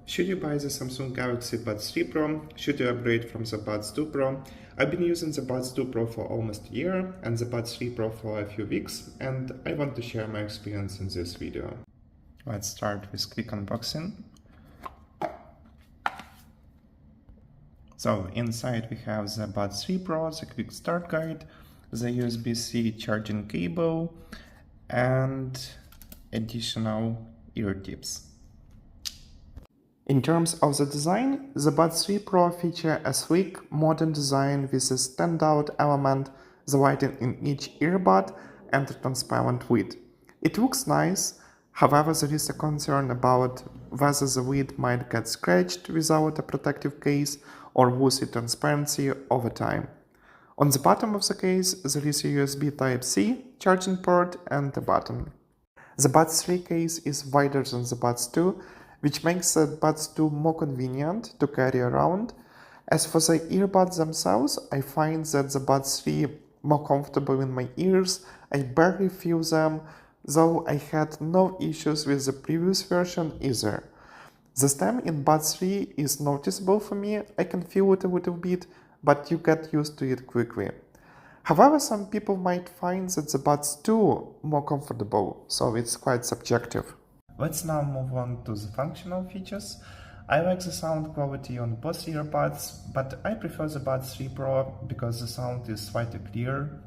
Should you buy the Samsung Galaxy Buds 3 Pro? Should you upgrade from the Buds 2 Pro? I've been using the Buds 2 Pro for almost a year and the Buds 3 Pro for a few weeks, and I want to share my experience in this video. Let's start with quick unboxing. So inside we have the Buds 3 Pro, the quick start guide, the USB-C charging cable, and additional ear tips. In terms of the design, the Buds 3 Pro feature a sleek, modern design with a standout element, the lighting in each earbud and a transparent lid. It looks nice, however there is a concern about whether the lid might get scratched without a protective case or lose its transparency over time. On the bottom of the case there is a USB Type-C charging port and a button. The Buds 3 case is wider than the Buds 2, which makes the Buds 2 more convenient to carry around. As for the earbuds themselves, I find that the Buds 3 more comfortable in my ears. I barely feel them, though I had no issues with the previous version either. The stem in Buds 3 is noticeable for me. I can feel it a little bit, but you get used to it quickly. However, some people might find that the Buds 2 more comfortable, so it's quite subjective. Let's now move on to the functional features. I like the sound quality on both earbuds, but I prefer the Buds 3 Pro because the sound is slightly clearer.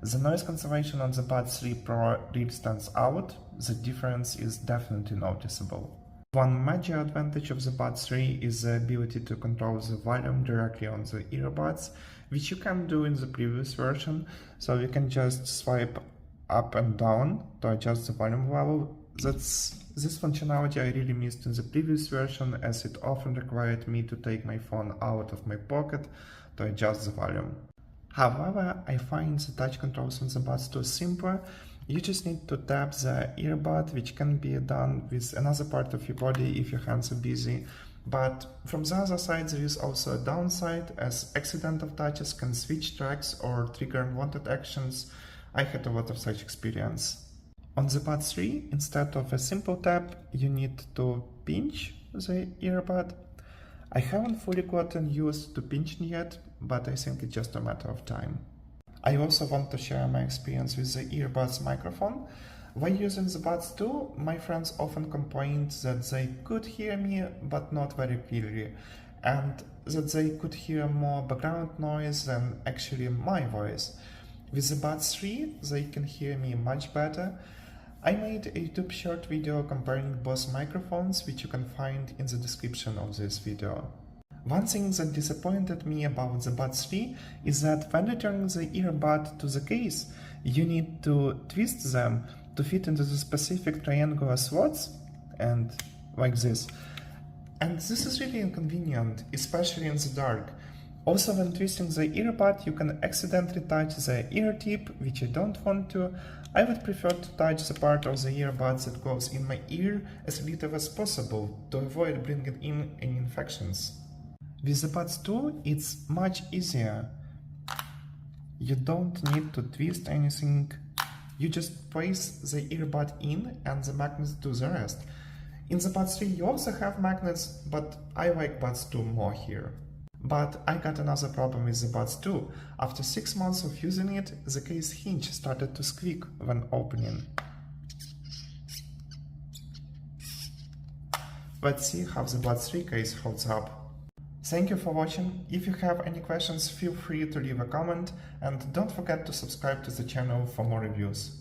The noise cancellation on the Buds 3 Pro really stands out. The difference is definitely noticeable. One major advantage of the Buds 3 is the ability to control the volume directly on the earbuds, which you can do in the previous version, so you can just swipe up and down to adjust the volume level. This functionality I really missed in the previous version, as it often required me to take my phone out of my pocket to adjust the volume. However, I find the touch controls on the Buds 2 simpler. You just need to tap the earbud, which can be done with another part of your body if your hands are busy. But from the other side, there is also a downside, as accidental touches can switch tracks or trigger unwanted actions. I had a lot of such experience. On the Buds 3, instead of a simple tap, you need to pinch the earbud. I haven't fully gotten used to pinching yet, but I think it's just a matter of time. I also want to share my experience with the earbuds microphone. When using the Buds 2, my friends often complained that they could hear me, but not very clearly, and that they could hear more background noise than actually my voice. With the Buds 3, they can hear me much better. I made a YouTube short video comparing both microphones, which you can find in the description of this video. One thing that disappointed me about the Buds 3 is that when returning the earbud to the case, you need to twist them to fit into the specific triangular slots, and like this. And this is really inconvenient, especially in the dark. Also, when twisting the earbud, you can accidentally touch the ear tip, which I don't want to. I would prefer to touch the part of the earbuds that goes in my ear as little as possible to avoid bringing in any infections. With the Buds 2, it's much easier. You don't need to twist anything. You just place the earbud in and the magnets do the rest. In the Buds 3 you also have magnets, but I like Buds 2 more here. But I got another problem with the Buds 2. After 6 months of using it, the case hinge started to squeak when opening. Let's see how the Buds 3 case holds up. Thank you for watching. If you have any questions, feel free to leave a comment, and don't forget to subscribe to the channel for more reviews.